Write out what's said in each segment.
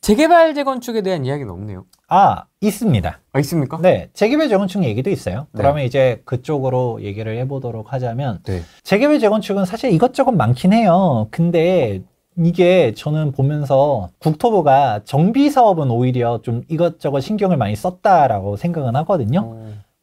재개발 재건축에 대한 이야기는 없네요. 있습니다. 있습니까? 네, 재개발 재건축 얘기도 있어요. 네. 그러면 이제 그쪽으로 얘기를 해보도록 하자면 네. 재개발 재건축은 사실 이것저것 많긴 해요. 근데 이게 저는 보면서 국토부가 정비 사업은 오히려 좀 이것저것 신경을 많이 썼다라고 생각은 하거든요.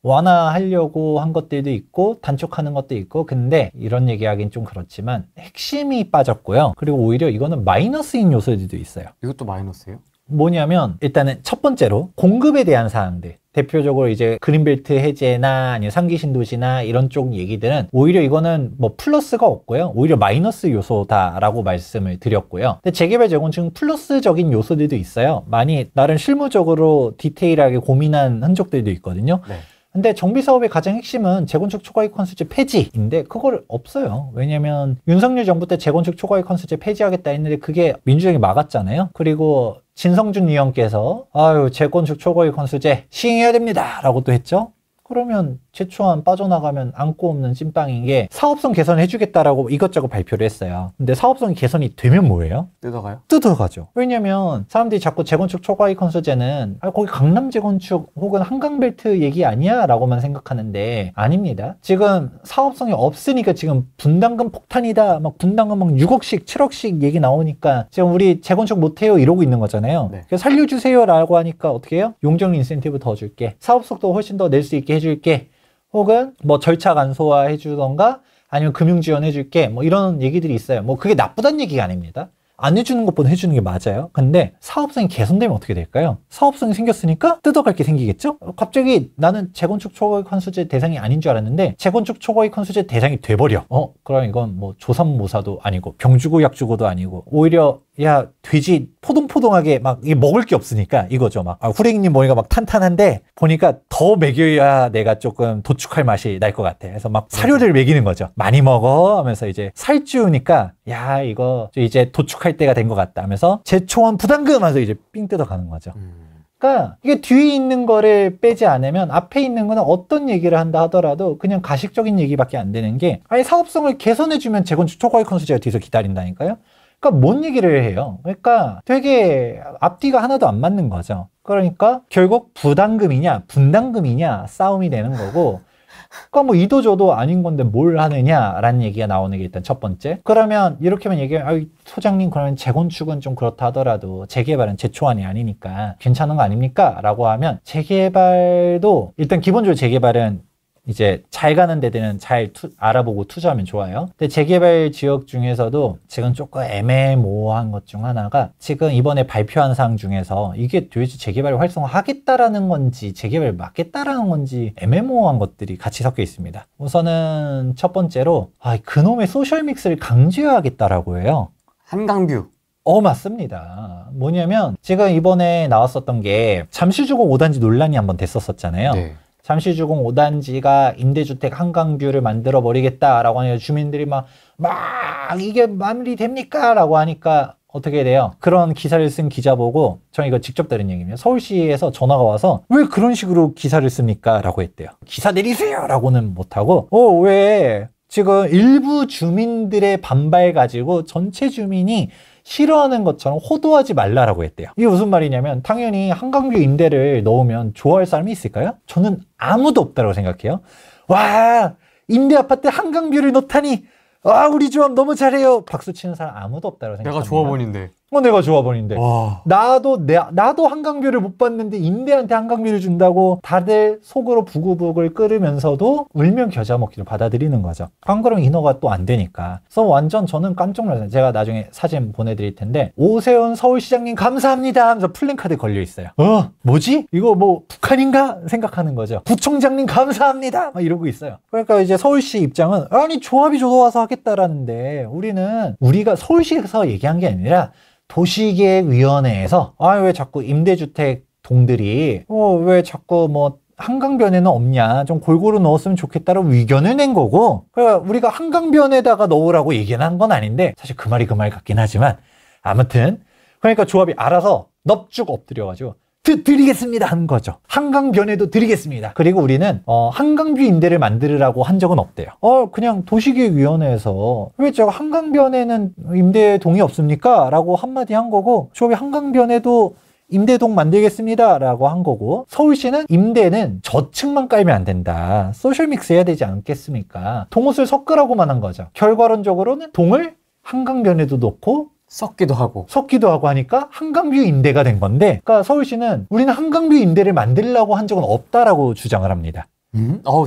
완화하려고 한 것들도 있고 단축하는 것도 있고, 근데 이런 얘기하긴 좀 그렇지만 핵심이 빠졌고요. 그리고 오히려 이거는 마이너스인 요소들도 있어요. 이것도 마이너스예요? 뭐냐면 일단은 첫 번째로 공급에 대한 사항들, 대표적으로 이제 그린벨트 해제나 아니면 상기 신도시나 이런 쪽 얘기들은 오히려 이거는 뭐 플러스가 없고요, 오히려 마이너스 요소다라고 말씀을 드렸고요. 근데 재개발 재건축은 플러스적인 요소들도 있어요. 많이 나름 실무적으로 디테일하게 고민한 흔적들도 있거든요. 네. 근데 정비사업의 가장 핵심은 재건축 초과이익 환수제 폐지인데 그걸 없어요. 왜냐면 윤석열 정부 때 재건축 초과이익 환수제 폐지하겠다 했는데 그게 민주당이 막았잖아요. 그리고 진성준 의원께서 재건축 초과이익 환수제 시행해야 됩니다 라고 또 했죠. 그러면 최초안 빠져나가면 안고 없는 찐빵인 게 사업성 개선을 해주겠다라고 이것저것 발표를 했어요. 근데 사업성 개선이 되면 뭐예요? 뜯어가요? 뜯어가죠. 왜냐면 사람들이 자꾸 재건축 초과이익 환수제는 거기 강남 재건축 혹은 한강벨트 얘기 아니야? 라고만 생각하는데 아닙니다. 지금 사업성이 없으니까 지금 분담금 폭탄이다, 막 분담금 막 6억씩 7억씩 얘기 나오니까 지금 우리 재건축 못해요 이러고 있는 거잖아요. 네. 그래서 살려주세요 라고 하니까 어떻게 해요? 용적 인센티브 더 줄게, 사업속도 훨씬 더 낼 수 있게 해줄게, 혹은 뭐 절차 간소화 해주던가 아니면 금융 지원 해줄게, 뭐 이런 얘기들이 있어요. 뭐 그게 나쁘다는 얘기가 아닙니다. 안 해주는 것보다 해주는 게 맞아요. 근데 사업성이 개선되면 어떻게 될까요? 사업성이 생겼으니까 뜯어갈 게 생기겠죠? 갑자기 나는 재건축 초과이익 환수제 대상이 아닌 줄 알았는데 재건축 초과이익 환수제 대상이 돼버려. 그럼 이건 뭐 조삼모사도 아니고 병주고 약주고도 아니고 오히려 야 돼지 포동포동하게 막 이게 먹을 게 없으니까 이거죠. 막 후랭이님 머리가 막 탄탄한데 보니까 더 먹여야 내가 조금 도축할 맛이 날 것 같아. 그래서 막 사료를 먹이는 거죠. 많이 먹어 하면서 이제 살찌우니까 야 이거 이제 도축할 때가 된 것 같다 하면서 제초원 부담금 하면서 이제 삥 뜯어가는 거죠. 그러니까 이게 뒤에 있는 거를 빼지 않으면 앞에 있는 거는 어떤 얘기를 한다 하더라도 그냥 가식적인 얘기밖에 안 되는 게, 아니 사업성을 개선해주면 재건축 초과이익 환수제가 뒤에서 기다린다니까요. 그러니까 뭔 얘기를 해요? 그러니까 되게 앞뒤가 하나도 안 맞는 거죠. 그러니까 결국 부담금이냐 분담금이냐 싸움이 되는 거고, 그러니까 뭐 이도저도 아닌 건데 뭘 하느냐라는 얘기가 나오는 게 일단 첫 번째. 그러면 이렇게만 얘기하면 소장님 그러면 재건축은 좀 그렇다 하더라도 재개발은 제초안이 아니니까 괜찮은 거 아닙니까? 라고 하면 재개발도 일단 기본적으로 재개발은 이제 잘 가는 데들은 잘 알아보고 투자하면 좋아요. 근데 재개발 지역 중에서도 지금 조금 애매모호한 것 중 하나가 지금 이번에 발표한 사항 중에서 이게 도대체 재개발 활성화하겠다라는 건지 재개발 막겠다라는 건지 애매모호한 것들이 같이 섞여 있습니다. 우선은 첫 번째로 그놈의 소셜믹스를 강제하겠다라고 해요. 한강뷰. 맞습니다. 뭐냐면 지금 이번에 나왔었던 게 잠실주공 5단지 논란이 한번 됐었잖아요. 네. 잠실주공 5단지가 임대주택 한강뷰를 만들어 버리겠다라고 하니까 주민들이 막 이게 마무리됩니까? 라고 하니까 어떻게 돼요? 그런 기사를 쓴 기자 보고, 저는 이거 직접 들은 얘기입니다. 서울시에서 전화가 와서 왜 그런 식으로 기사를 씁니까? 라고 했대요. 기사 내리세요! 라고는 못하고 왜 지금 일부 주민들의 반발 가지고 전체 주민이 싫어하는 것처럼 호도하지 말라라고 했대요. 이게 무슨 말이냐면 당연히 한강뷰 임대를 넣으면 좋아할 사람이 있을까요? 저는 아무도 없다고 생각해요. 와, 임대 아파트 한강뷰를 넣다니, 우리 조합 너무 잘해요 박수 치는 사람 아무도 없다고 생각합니다. 내가 조합원인데. 내가 조합원인데. 와. 나도 한강뷰를 못 봤는데 임대한테 한강뷰를 준다고 다들 속으로 부글부글 끓으면서도 울면 겨자 먹기를 받아들이는 거죠. 안 그러면 인허가 또 안 되니까. 그래서 완전 저는 깜짝 놀랐어요. 제가 나중에 사진 보내드릴 텐데 오세훈 서울시장님 감사합니다 하면서 플랜카드 걸려 있어요. 뭐지? 이거 뭐 북한인가? 생각하는 거죠. 부총장님 감사합니다 막 이러고 있어요. 그러니까 이제 서울시 입장은 아니 조합이 좋아서 하겠다라는데 우리가 서울시에서 얘기한 게 아니라 도시계획위원회에서 왜 자꾸 임대주택 동들이 왜 자꾸 뭐 한강변에는 없냐, 좀 골고루 넣었으면 좋겠다라고 의견을 낸 거고, 그러니까 우리가 한강변에다가 넣으라고 얘기는 한 건 아닌데 사실 그 말이 그 말 같긴 하지만 아무튼 그러니까 조합이 알아서 넙죽 엎드려가지고 드리겠습니다 하는 거죠. 한강변에도 드리겠습니다. 그리고 우리는 한강뷰 임대를 만들으라고 한 적은 없대요. 그냥 도시계획위원회에서 왜 제가 한강변에는 임대 동의 없습니까? 라고 한마디 한 거고, 조합이 한강변에도 임대동 만들겠습니다 라고 한 거고, 서울시는 임대는 저층만 깔면 안 된다, 소셜 믹스 해야 되지 않겠습니까? 동옷을 섞으라고만 한 거죠. 결과론적으로는 동을 한강변에도 놓고 섞기도 하고 하니까 한강뷰 임대가 된 건데, 그러니까 서울시는 우리는 한강뷰 임대를 만들려고 한 적은 없다라고 주장을 합니다.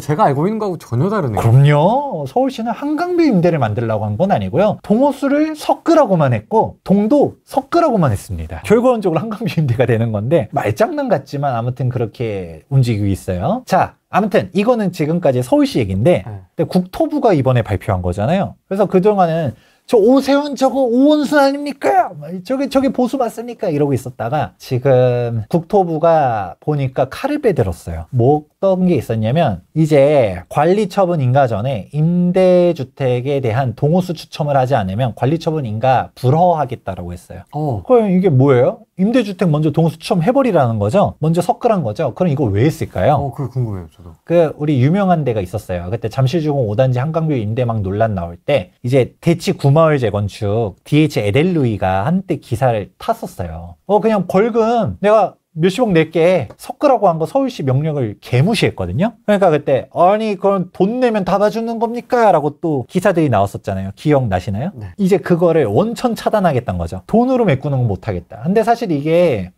제가 알고 있는 거하고 전혀 다르네요. 그럼요. 서울시는 한강뷰 임대를 만들려고 한 건 아니고요. 동호수를 섞으라고만 했고, 동도 섞으라고만 했습니다. 결과론적으로 한강뷰 임대가 되는 건데, 말장난 같지만 아무튼 그렇게 움직이고 있어요. 자, 아무튼 이거는 지금까지 서울시 얘기인데, 근데 국토부가 이번에 발표한 거잖아요. 그래서 그동안은 저 오세훈 저거 오원순 아닙니까? 저게 보수 맞습니까? 이러고 있었다가 지금 국토부가 보니까 칼을 빼들었어요. 뭐 어떤 게 있었냐면, 이제 관리처분 인가 전에 임대주택에 대한 동호수 추첨을 하지 않으면 관리처분 인가 불허하겠다라고 했어요. 그럼 이게 뭐예요? 임대주택 먼저 동호수 추첨해버리라는 거죠? 먼저 섞으란 거죠? 그럼 이거 왜 했을까요? 그게 궁금해요, 저도. 우리 유명한 데가 있었어요. 그때 잠실주공 5단지 한강뷰 임대막 논란 나올 때, 이제 대치 구마을 재건축 DH 에델루이가 한때 기사를 탔었어요. 그냥 벌금 내가 몇십억 낼게 섞으라고 한 거 서울시 명령을 개무시했거든요. 그러니까 그때 아니 그럼 돈 내면 다 봐주는 겁니까? 라고 또 기사들이 나왔었잖아요. 기억나시나요? 네. 이제 그거를 원천 차단하겠다는 거죠. 돈으로 메꾸는 건 못하겠다. 근데 사실 이게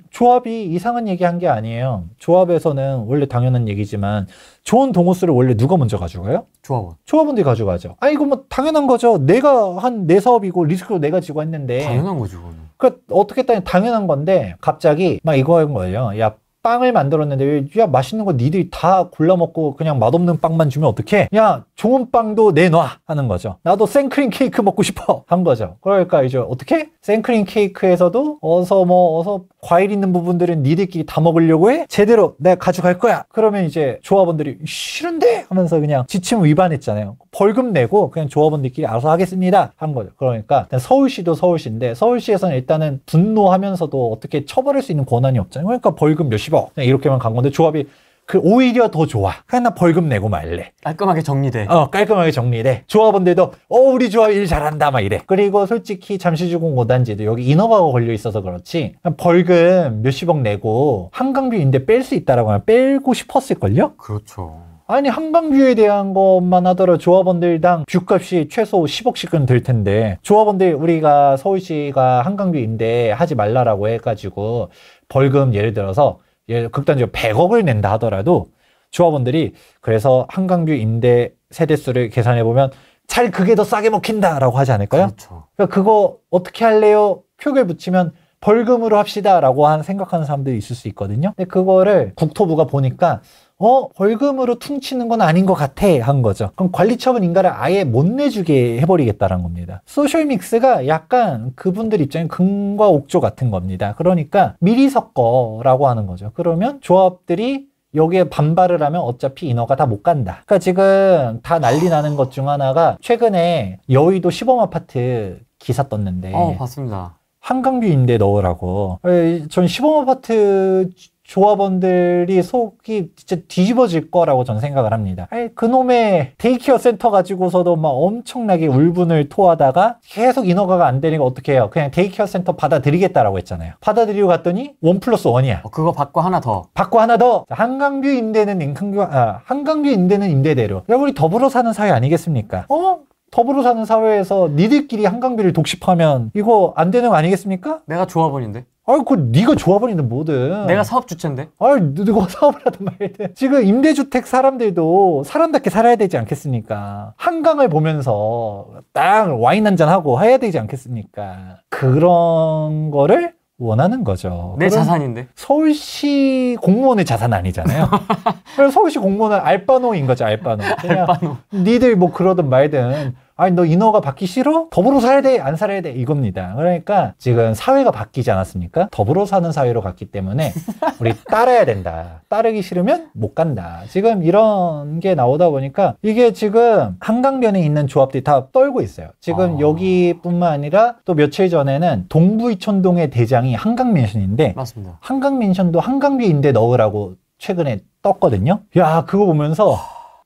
조합이 이상한 얘기한 게 아니에요. 조합에서는 원래 당연한 얘기지만 좋은 동호수를 원래 누가 먼저 가져가요? 조합원들이 가져가죠. 이거 뭐 당연한 거죠. 내가 한 내 사업이고 리스크도 내가 지고 했는데. 당연한 거죠, 그거는. 그러니까 어떻게 따면 당연한 건데, 갑자기 막 이거인 거예요. 야, 빵을 만들었는데 야, 맛있는 거 니들이 다 골라 먹고 그냥 맛없는 빵만 주면 어떡해? 야, 좋은 빵도 내놔 하는 거죠. 나도 생크림 케이크 먹고 싶어 한 거죠. 그러니까 이제 어떻게? 생크림 케이크에서도 어서 과일 있는 부분들은 니들끼리 다 먹으려고 해? 제대로 내가 가져갈 거야. 그러면 이제 조합원들이 싫은데 하면서 그냥 지침 위반했잖아요. 벌금 내고 그냥 조합원들끼리 알아서 하겠습니다 한 거죠. 그러니까 서울시도 서울시인데, 서울시에서는 일단은 분노하면서도 어떻게 처벌할 수 있는 권한이 없잖아요. 그러니까 벌금 몇십억 이렇게만 간 건데, 조합이 오히려 더 좋아. 그냥 나 벌금 내고 말래. 깔끔하게 정리돼. 깔끔하게 정리돼. 조합원들도 우리 조합 일 잘한다 막 이래. 그리고 솔직히 잠실주공 5단지도 여기 인허가가 걸려 있어서 그렇지, 벌금 몇십억 내고 한강뷰 임대 뺄 수 있다라고 하면 빼고 싶었을걸요? 그렇죠. 아니, 한강뷰에 대한 것만 하더라도 조합원들당 뷰값이 최소 10억씩은 들 텐데, 조합원들 우리가 서울시가 한강뷰 임대 하지 말라라고 해가지고 벌금 예를 들어서 극단적으로 100억을 낸다 하더라도 조합원들이 그래서 한강뷰 임대 세대수를 계산해보면 잘 그게 더 싸게 먹힌다 라고 하지 않을까요? 그렇죠. 그러니까 그거 어떻게 할래요? 표결 붙이면 벌금으로 합시다 라고 생각하는 사람들이 있을 수 있거든요. 근데 그거를 국토부가 보니까 벌금으로 퉁치는 건 아닌 것 같아 한 거죠. 그럼 관리처분 인가를 아예 못 내주게 해버리겠다는 겁니다. 소셜 믹스가 약간 그분들 입장에 금과 옥조 같은 겁니다. 그러니까 미리 섞어라고 하는 거죠. 그러면 조합들이 여기에 반발을 하면 어차피 인허가 다 못 간다. 그러니까 지금 다 난리 나는 것 중 하나가, 최근에 여의도 시범 아파트 기사 떴는데 봤습니다. 한강뷰 임대 넣으라고. 전 시범 아파트 조합원들이 속이 진짜 뒤집어질 거라고 저는 생각을 합니다. 그놈의 데이케어 센터 가지고서도 막 엄청나게 울분을 토하다가 계속 인허가가 안 되니까 어떻게 해요? 그냥 데이케어 센터 받아들이겠다라고 했잖아요. 받아들이고 갔더니 1+1이야. 그거 받고 하나 더. 한강뷰 임대는 한강뷰 임대는 임대대로. 우리 더불어 사는 사회 아니겠습니까? 더불어 사는 사회에서 니들끼리 한강뷰를 독식하면 이거 안 되는 거 아니겠습니까? 내가 조합원인데? 네가 조합원이든 뭐든. 내가 사업 주체인데? 누가 사업을 하든 말든. 지금 임대주택 사람들도 사람답게 살아야 되지 않겠습니까? 한강을 보면서 딱 와인 한잔 하고 해야 되지 않겠습니까? 그런 거를 원하는 거죠. 내 자산인데? 서울시 공무원의 자산 아니잖아요. 그래서 서울시 공무원은 알바노인 거죠, 알바노. 그냥 알바노. 니들 뭐 그러든 말든 아니 너 인허가 받기 싫어? 더불어 살아야 돼? 안 살아야 돼? 이겁니다. 그러니까 지금 사회가 바뀌지 않았습니까? 더불어 사는 사회로 갔기 때문에 우리 따라야 된다. 따르기 싫으면 못 간다. 지금 이런 게 나오다 보니까 이게 지금 한강변에 있는 조합들이 다 떨고 있어요. 지금 여기뿐만 아니라 또 며칠 전에는 동부이촌동의 대장이 한강맨션인데 맞습니다. 한강맨션도 한강뷰 임대 넣으라고 최근에 떴거든요. 야, 그거 보면서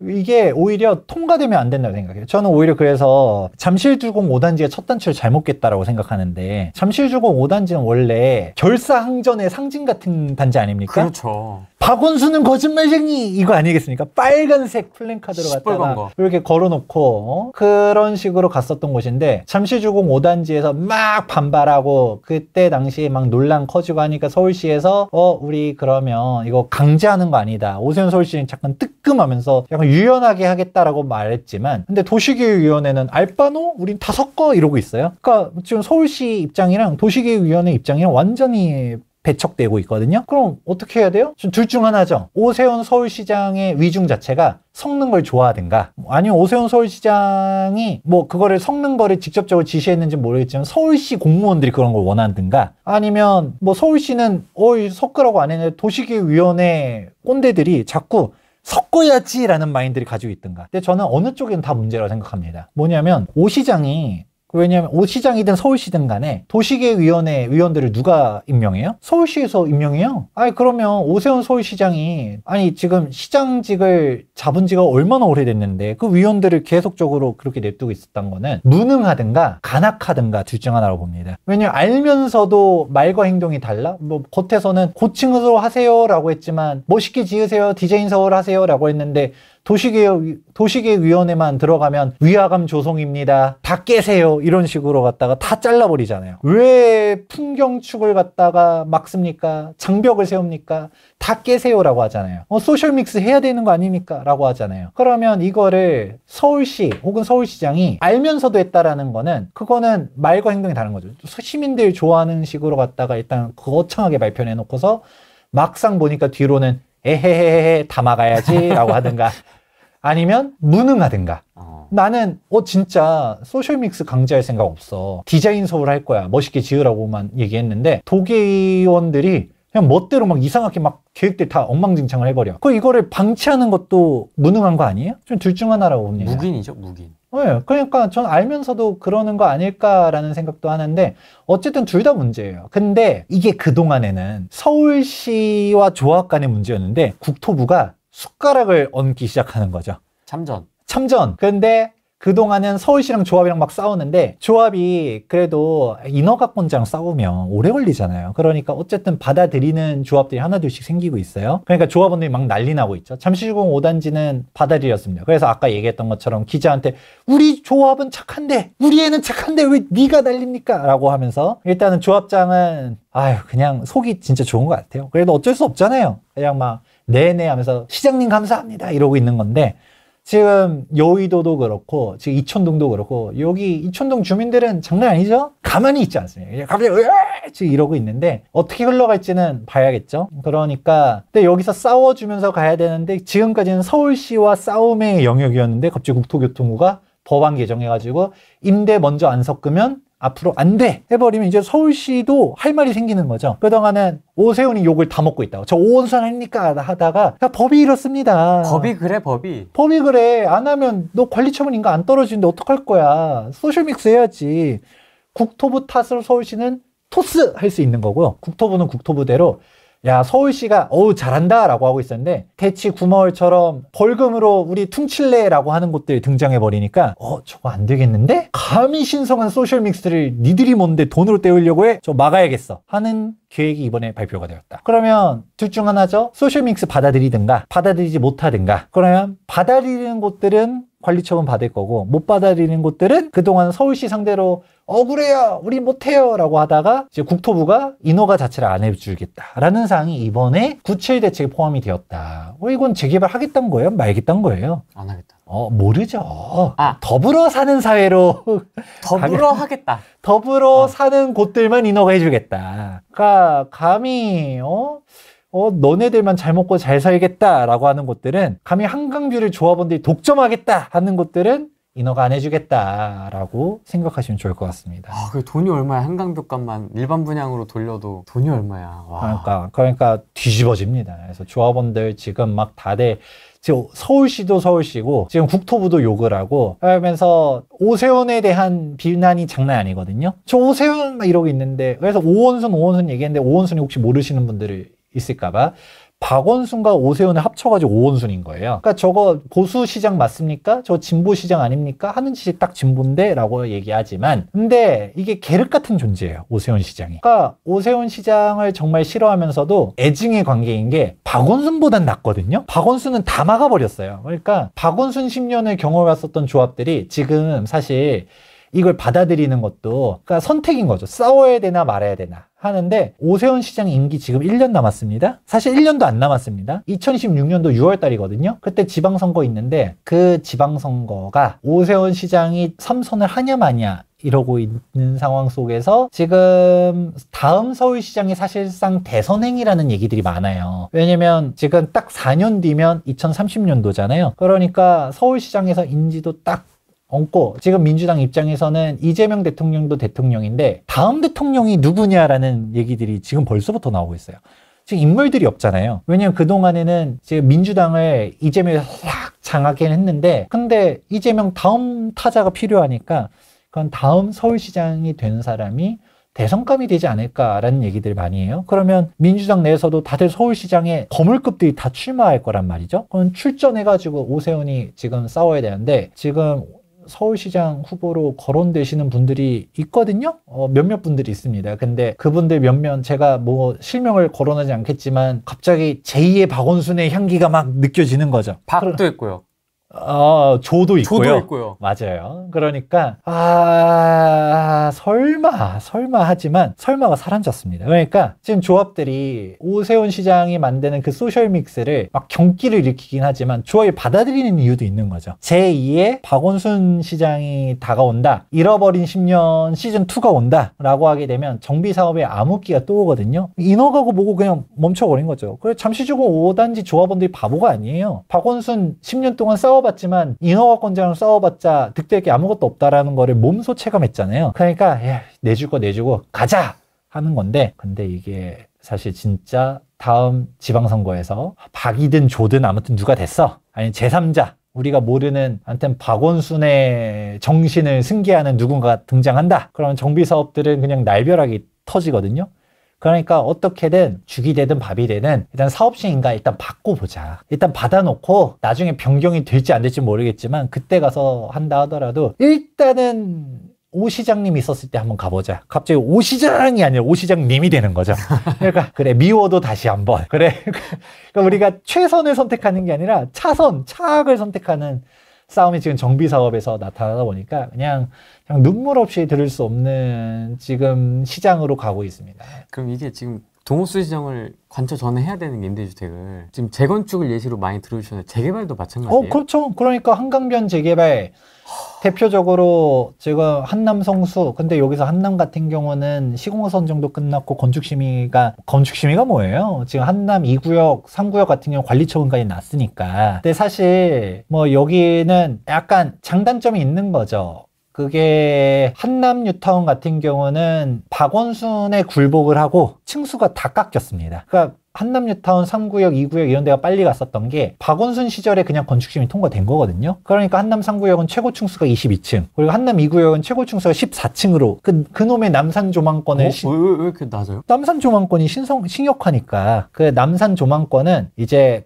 이게 오히려 통과되면 안 된다고 생각해요. 저는 오히려 그래서 잠실주공 5단지가 첫 단추를 잘못 깼다라고 생각하는데, 잠실주공 5단지는 원래 결사항전의 상징 같은 단지 아닙니까? 그렇죠. 박원순은 거짓말쟁이 이거 아니겠습니까? 빨간색 플랜카드로 시뻘건 갖다가 거. 이렇게 걸어놓고 그런 식으로 갔었던 곳인데, 잠실주공 5단지에서 막 반발하고 그때 당시에 막 논란 커지고 하니까 서울시에서 우리 그러면 이거 강제하는 거 아니다. 오세훈 서울시는 잠깐 뜨끔하면서 약간 유연하게 하겠다라고 말했지만, 근데 도시계획위원회는 알바노? 우린 다 섞어 이러고 있어요. 그러니까 지금 서울시 입장이랑 도시계획위원회 입장이랑 완전히 배척되고 있거든요. 그럼 어떻게 해야 돼요? 둘 중 하나죠. 오세훈 서울시장의 위중 자체가 섞는 걸 좋아하든가, 아니면 오세훈 서울시장이 뭐 그거를 섞는 거를 직접적으로 지시했는지 모르겠지만 서울시 공무원들이 그런 걸 원하든가, 아니면 뭐 서울시는 섞으라고 안 했는데 도시계획위원회 꼰대들이 자꾸 섞어야지라는 마인드를 가지고 있든가. 근데 저는 어느 쪽이든 다 문제라고 생각합니다. 뭐냐면 왜냐면 오 시장이든 서울시든 간에 도시계획위원회 위원들을 누가 임명해요? 서울시에서 임명해요. 아니 그러면 오세훈 서울시장이 지금 시장직을 잡은 지가 얼마나 오래됐는데 그 위원들을 계속적으로 그렇게 냅두고 있었던 거는 무능하든가 간악하든가 둘 중 하나라고 봅니다. 왜냐면 알면서도 말과 행동이 달라? 뭐 겉에서는 고층으로 하세요라고 했지만 멋있게 지으세요, 디자인 서울 하세요라고 했는데 도시계획위원회만 들어가면 위화감 조성입니다. 다 깨세요. 이런 식으로 갖다가 다 잘라버리잖아요. 왜 풍경축을 갖다가 막습니까? 장벽을 세웁니까? 다 깨세요라고 하잖아요. 소셜믹스 해야 되는 거 아닙니까? 라고 하잖아요. 그러면 이거를 서울시 혹은 서울시장이 알면서도 했다라는 거는, 그거는 말과 행동이 다른 거죠. 시민들 좋아하는 식으로 갖다가 일단 거창하게 발표를 해놓고서 막상 보니까 뒤로는 에헤헤헤 다 막아야지 라고 하든가, 아니면 무능하든가. 나는 진짜 소셜믹스 강제할 생각 없어, 디자인 서울 할 거야, 멋있게 지으라고만 얘기했는데 도계의원들이 그냥 멋대로 막 이상하게 막 계획들 다 엉망진창을 해버려. 이거를 방치하는 것도 무능한 거 아니에요? 좀 둘 중 하나라고 봅니다. 묵인이죠, 묵인. 네, 그러니까 전 알면서도 그러는 거 아닐까라는 생각도 하는데, 어쨌든 둘 다 문제예요. 근데 이게 그동안에는 서울시와 조합 간의 문제였는데 국토부가 숟가락을 얹기 시작하는 거죠. 참전. 근데 그동안은 서울시랑 조합이랑 막 싸우는데, 조합이 그래도 인허가권자랑 싸우면 오래 걸리잖아요. 그러니까 어쨌든 받아들이는 조합들이 하나둘씩 생기고 있어요. 그러니까 조합원들이 막 난리 나고 있죠. 잠실공 5단지는 받아들였습니다. 그래서 아까 얘기했던 것처럼 기자한테 우리 조합은 착한데, 우리 애는 착한데 왜 네가 난립니까? 라고 하면서, 일단은 조합장은 그냥 속이 진짜 좋은 것 같아요. 그래도 어쩔 수 없잖아요. 그냥 막 네네 하면서 시장님 감사합니다 이러고 있는 건데, 지금 여의도도 그렇고 지금 이촌동도 그렇고, 여기 이촌동 주민들은 장난 아니죠? 가만히 있지 않습니다. 갑자기 지금 이러고 있는데 어떻게 흘러갈지는 봐야겠죠. 그러니까 근데 여기서 싸워주면서 가야 되는데, 지금까지는 서울시와 싸움의 영역이었는데 갑자기 국토교통부가 법안 개정해가지고 임대 먼저 안 섞으면 앞으로 안 돼 해버리면 이제 서울시도 할 말이 생기는 거죠. 그동안은 오세훈이 욕을 다 먹고 있다고, 저 오원산 아닙니까 하다가, 법이 이렇습니다. 법이 그래. 안 하면 너 관리처분 인가 안 떨어지는데 어떡할 거야. 소셜믹스 해야지. 국토부 탓으로 서울시는 토스 할 수 있는 거고요. 국토부는 국토부대로 야, 서울시가 잘한다 라고 하고 있었는데, 대치 구마을처럼 벌금으로 우리 퉁칠래 라고 하는 곳들이 등장해 버리니까 저거 안 되겠는데? 감히 신성한 소셜믹스를 니들이 뭔데 돈으로 때우려고 해? 저 막아야겠어 하는 계획이 이번에 발표가 되었다. 그러면 둘 중 하나죠. 소셜믹스 받아들이든가 받아들이지 못하든가. 그러면 받아들이는 곳들은 관리처분 받을 거고, 못 받아들이는 곳들은 그동안 서울시 상대로 억울해요, 우리 못해요 라고 하다가 이제 국토부가 인허가 자체를 안 해주겠다라는 사항이 이번에 9.7 대책에 포함이 되었다. 이건 재개발하겠다는 거예요? 말겠다는 거예요? 안 하겠다. 모르죠. 더불어 사는 사회로 더불어 하겠다. 더불어 사는 곳들만 인허가 해주겠다. 그러니까 감히 너네들만 잘 먹고 잘 살겠다라고 하는 곳들은, 감히 한강뷰를 조합원들이 독점하겠다 하는 곳들은 인허가 안 해주겠다라고 생각하시면 좋을 것 같습니다. 아, 그 돈이 얼마야? 한강뷰값만 일반 분양으로 돌려도 돈이 얼마야? 와. 그러니까 뒤집어집니다. 그래서 조합원들 지금 막 다들 지금 서울시도 서울시고 지금 국토부도 욕을 하고 하면서 오세훈에 대한 비난이 장난 아니거든요. 저 오세훈 막 이러고 있는데 그래서 오원순 얘기했는데 오원순이 혹시 모르시는 분들이 있을까봐 박원순과 오세훈을 합쳐가지고 오원순인 거예요. 그러니까 저거 보수시장 맞습니까? 저 진보시장 아닙니까? 하는 짓이 딱 진보인데 라고 얘기하지만 근데 이게 계륵 같은 존재예요. 오세훈 시장이. 그러니까 오세훈 시장을 정말 싫어하면서도 애증의 관계인 게 박원순보단 낫거든요. 박원순은 다 막아버렸어요. 그러니까 박원순 10년을 경험해봤었던 조합들이 지금 사실 이걸 받아들이는 것도 그러니까 선택인 거죠. 싸워야 되나 말아야 되나 하는데 오세훈 시장 임기 지금 1년 남았습니다. 사실 1년도 안 남았습니다. 2016년도 6월 달이거든요. 그때 지방선거 있는데 그 지방선거가 오세훈 시장이 3선을 하냐 마냐 이러고 있는 상황 속에서 지금 다음 서울시장이 사실상 대선행이라는 얘기들이 많아요. 왜냐면 지금 딱 4년 뒤면 2030년도잖아요. 그러니까 서울시장에서 인지도 딱 얹고 지금 민주당 입장에서는 이재명 대통령도 대통령인데 다음 대통령이 누구냐라는 얘기들이 지금 벌써부터 나오고 있어요. 지금 인물들이 없잖아요. 왜냐면 그동안에는 지금 민주당을 이재명이 싹 장악을 했는데 근데 이재명 다음 타자가 필요하니까 그건 다음 서울시장이 된 사람이 대선감이 되지 않을까라는 얘기들 많이 해요. 그러면 민주당 내에서도 다들 서울시장에 거물급들이 다 출마할 거란 말이죠. 그럼 출전해가지고 오세훈이 지금 싸워야 되는데 지금 서울시장 후보로 거론되시는 분들이 있거든요. 몇몇 분들이 있습니다. 근데 그분들 몇몇 제가 뭐 실명을 거론하지 않겠지만 갑자기 제2의 박원순의 향기가 막 느껴지는 거죠. 박도 있고요. 조도 있고요. 조도 있고요. 맞아요. 그러니까 설마 하지만 설마가 사라졌습니다. 그러니까 지금 조합들이 오세훈 시장이 만드는 그 소셜 믹스를 막 경기를 일으키긴 하지만 조합이 받아들이는 이유도 있는 거죠. 제2의 박원순 시장이 다가온다. 잃어버린 10년 시즌2가 온다. 라고 하게 되면 정비사업에 암흑기가 또 오거든요. 인허가고 뭐고 그냥 멈춰버린 거죠. 그래서 잠시적으로 5단지 조합원들이 바보가 아니에요. 박원순 10년 동안 싸워봤지만 인허가권자랑 싸워봤자 득될 게 아무것도 없다라는 거를 몸소 체감했잖아요. 그러니까 내줄 거 내주고 가자 하는 건데 근데 이게 사실 진짜 다음 지방선거에서 박이든 조든 아무튼 누가 됐어 아니 제3자 우리가 모르는 아무튼 박원순의 정신을 승계하는 누군가가 등장한다. 그러면 정비사업들은 그냥 날벼락이 터지거든요. 그러니까 어떻게든 죽이 되든 밥이 되든 일단 사업시행인가 일단 받고 보자. 일단 받아놓고 나중에 변경이 될지 안 될지 모르겠지만 그때 가서 한다 하더라도 일단은 오 시장님 있었을 때 한번 가보자. 갑자기 오 시장이 아니라 오 시장님이 되는 거죠. 그러니까 그래 미워도 다시 한번 그래. 그러니까 우리가 최선을 선택하는 게 아니라 차악을 선택하는 싸움이 지금 정비사업에서 나타나다 보니까 그냥 눈물 없이 들을 수 없는 지금 시장으로 가고 있습니다. 그럼 이게 지금 동호수 시장을 관철 전에 해야 되는 게 임대주택을 지금 재건축을 예시로 많이 들어주셨는데 재개발도 마찬가지예요? 그렇죠. 그러니까 한강변 재개발 대표적으로 지금 한남 성수 근데 여기서 한남 같은 경우는 시공선 정도 끝났고 건축심의가 뭐예요? 지금 한남 2구역 3구역 같은 경우 관리처분까지 났으니까 근데 사실 뭐 여기는 약간 장단점이 있는 거죠. 그게 한남 뉴타운 같은 경우는 박원순의 굴복을 하고 층수가 다 깎였습니다. 그러니까 한남 뉴타운 3구역, 2구역 이런 데가 빨리 갔었던 게 박원순 시절에 그냥 건축심의 통과된 거거든요. 그러니까 한남 3구역은 최고 층수가 22층 그리고 한남 2구역은 최고 층수가 14층으로 그놈의 남산 조망권을 왜 이렇게 낮아요? 남산 조망권이 신격화니까 그 남산 조망권은 이제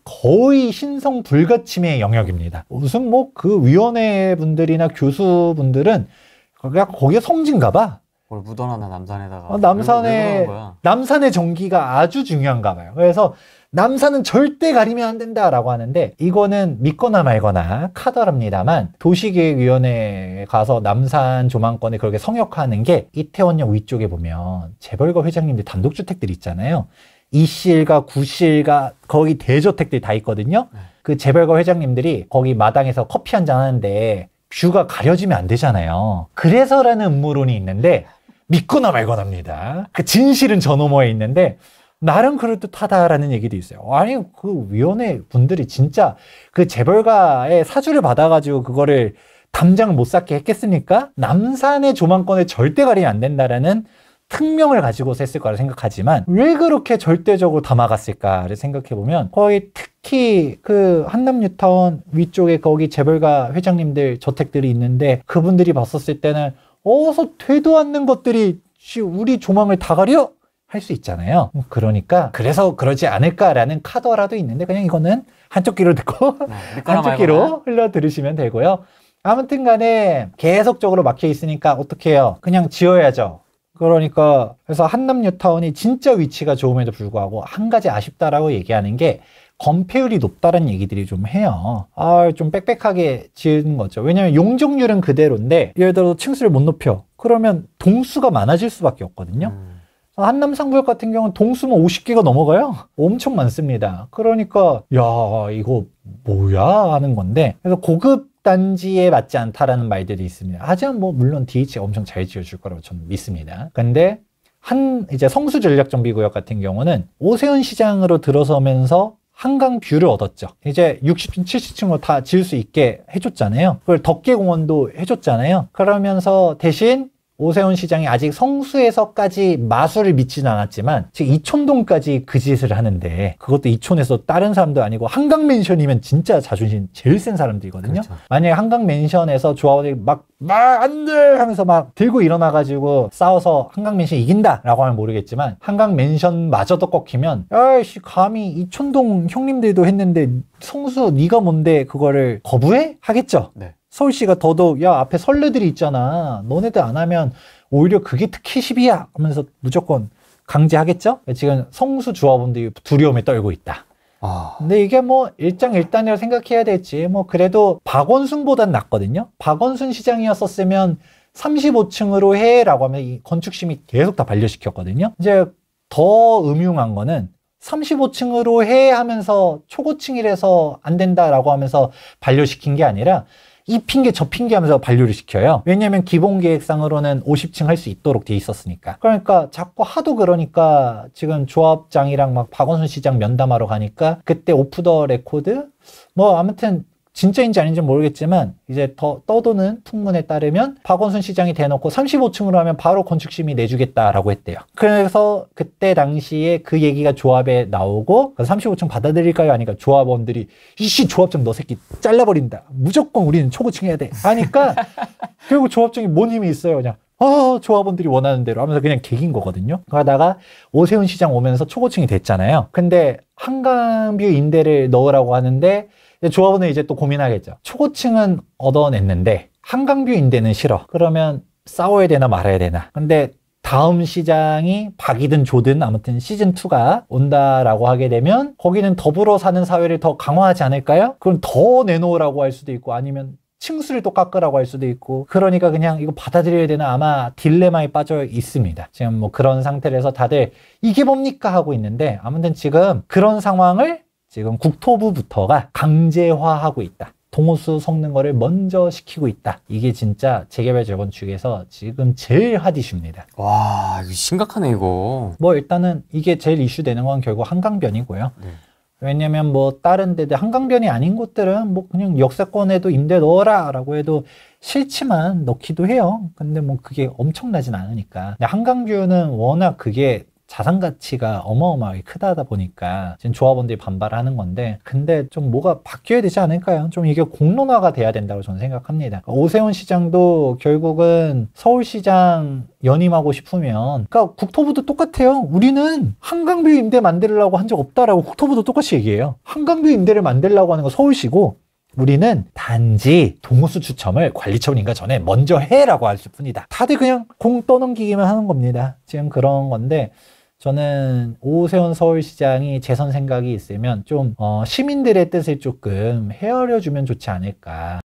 거의 신성 불가침의 영역입니다. 무슨 뭐 그 위원회 분들이나 교수분들은 거기가 성지인가 봐. 뭘 묻어놨나 남산에다가. 남산의 전기가 아주 중요한가 봐요. 그래서 남산은 절대 가리면 안 된다라고 하는데 이거는 믿거나 말거나 카더랍니다만 도시계획위원회에 가서 남산 조망권을 그렇게 성역화하는 게 이태원역 위쪽에 보면 재벌가 회장님들 단독주택들 있잖아요. 이실가 구실가 거기 대저택들 다 있거든요. 그 재벌가 회장님들이 거기 마당에서 커피 한잔 하는데 뷰가 가려지면 안 되잖아요. 그래서라는 음모론이 있는데 믿거나 말거나입니다. 그 진실은 저 너머에 있는데 나름 그럴듯하다라는 얘기도 있어요. 아니 그 위원회 분들이 진짜 그 재벌가의 사주를 받아가지고 그거를 담장을 못 쌓게 했겠습니까? 남산의 조망권을 절대 가리면 안 된다라는 특명을 가지고서 했을 거라 생각하지만 왜 그렇게 절대적으로 다 막았을까를 생각해보면 거의 특히 그 한남 뉴타운 위쪽에 거기 재벌가 회장님들 저택들이 있는데 그분들이 봤었을 때는 어서 되도 않는 것들이 우리 조망을 다 가려? 할 수 있잖아요. 그러니까 그래서 그러지 않을까라는 카더라도 있는데 그냥 이거는 한쪽 귀로 듣고 한쪽 귀로 흘러 들으시면 되고요. 아무튼 간에 계속적으로 막혀 있으니까 어떻게 해요? 그냥 지어야죠. 그러니까 그래서 한남 뉴타운이 진짜 위치가 좋음에도 불구하고 한 가지 아쉽다라고 얘기하는 게 건폐율이 높다는 얘기들이 좀 해요. 좀 빽빽하게 지은 거죠. 왜냐면 용적률은 그대로인데 예를 들어 층수를 못 높여. 그러면 동수가 많아질 수밖에 없거든요. 한남 상부역 같은 경우는 동수만 50개가 넘어가요. 엄청 많습니다. 그러니까 야 이거 뭐야 하는 건데 그래서 고급 단지에 맞지 않다라는 말들이 있습니다. 하지만 뭐 물론 DH가 엄청 잘 지어줄 거라고 저는 믿습니다. 근데 이제 성수전략정비구역 같은 경우는 오세훈 시장으로 들어서면서 한강 뷰를 얻었죠. 이제 60층, 70층으로 다 지을 수 있게 해줬잖아요. 그걸 덕계공원도 해줬잖아요. 그러면서 대신 오세훈 시장이 아직 성수에서까지 마술을 믿지는 않았지만 지금 이촌동까지 그 짓을 하는데 그것도 이촌에서 다른 사람도 아니고 한강맨션이면 진짜 자존심 제일 센 사람들이거든요. 그렇죠. 만약에 한강맨션에서 조합원들이 막 안 돼! 하면서 막 들고 일어나가지고 싸워서 한강맨션 이긴다! 라고 하면 모르겠지만 한강맨션마저도 꺾이면 야이씨 감히 이촌동 형님들도 했는데 성수 네가 뭔데 그거를 거부해? 하겠죠. 네. 서울시가 더더욱 야 앞에 선례들이 있잖아. 너네들 안 하면 오히려 그게 특혜시비야 하면서 무조건 강제하겠죠. 지금 성수 조합원들이 두려움에 떨고 있다. 근데 이게 뭐 일장일단이라고 생각해야 될지 뭐 그래도 박원순보단 낫거든요. 박원순 시장이었었으면 35층으로 해라고 하면 이 건축심이 계속 다 반려시켰거든요. 이제 더 음흉한 거는 35층으로 해 하면서 초고층이라서 안 된다라고 하면서 반려시킨 게 아니라 이 핑계 저 핑계 하면서 반려를 시켜요. 왜냐면 기본 계획상으로는 50층 할 수 있도록 돼 있었으니까. 그러니까 자꾸 하도 그러니까 지금 조합장이랑 막 박원순 시장 면담하러 가니까 그때 오프 더 레코드 뭐 아무튼 진짜인지 아닌지 모르겠지만 이제 더 떠도는 풍문에 따르면 박원순 시장이 대놓고 35층으로 하면 바로 건축심의 내주겠다라고 했대요. 그래서 그때 당시에 그 얘기가 조합에 나오고 35층 받아들일까요? 하니까 조합원들이 이씨 조합장 너 새끼 잘라버린다. 무조건 우리는 초고층 해야 돼. 하니까 결국 조합장이 뭔 힘이 있어요. 그냥 조합원들이 원하는 대로 하면서 그냥 개긴 거거든요. 그러다가 오세훈 시장 오면서 초고층이 됐잖아요. 근데 한강뷰 임대를 넣으라고 하는데 조합원은 이제 또 고민하겠죠. 초고층은 얻어냈는데 한강뷰 임대는 싫어. 그러면 싸워야 되나 말아야 되나. 근데 다음 시장이 박이든 조든 아무튼 시즌2가 온다라고 하게 되면 거기는 더불어 사는 사회를 더 강화하지 않을까요? 그럼 더 내놓으라고 할 수도 있고 아니면 층수를 또 깎으라고 할 수도 있고 그러니까 그냥 이거 받아들여야 되나 아마 딜레마에 빠져 있습니다. 지금 뭐 그런 상태라서 다들 이게 뭡니까 하고 있는데 아무튼 지금 그런 상황을 지금 국토부부터가 강제화하고 있다. 동호수 섞는 거를 먼저 시키고 있다. 이게 진짜 재개발 재건축에서 지금 제일 핫 이슈입니다. 와, 이거 심각하네 이거. 뭐 일단은 이게 제일 이슈 되는 건 결국 한강변이고요. 네. 왜냐면 뭐 다른 데들 한강변이 아닌 곳들은 뭐 그냥 역세권에도 임대 넣어라 라고 해도 싫지만 넣기도 해요. 근데 뭐 그게 엄청나진 않으니까. 근데 한강뷰는 워낙 그게 자산 가치가 어마어마하게 크다 보니까 지금 조합원들이 반발하는 건데 근데 좀 뭐가 바뀌어야 되지 않을까요? 좀 이게 공론화가 돼야 된다고 저는 생각합니다. 오세훈 시장도 결국은 서울시장 연임하고 싶으면 그러니까 국토부도 똑같아요. 우리는 한강뷰 임대 만들려고 한 적 없다라고 국토부도 똑같이 얘기해요. 한강뷰 임대를 만들려고 하는 건 서울시고 우리는 단지 동호수 추첨을 관리처분인가 전에 먼저 해라고 할 뿐이다. 다들 그냥 공 떠넘기기만 하는 겁니다. 지금 그런 건데 저는 오세훈 서울시장이 재선 생각이 있으면 좀 시민들의 뜻을 조금 헤아려 주면 좋지 않을까.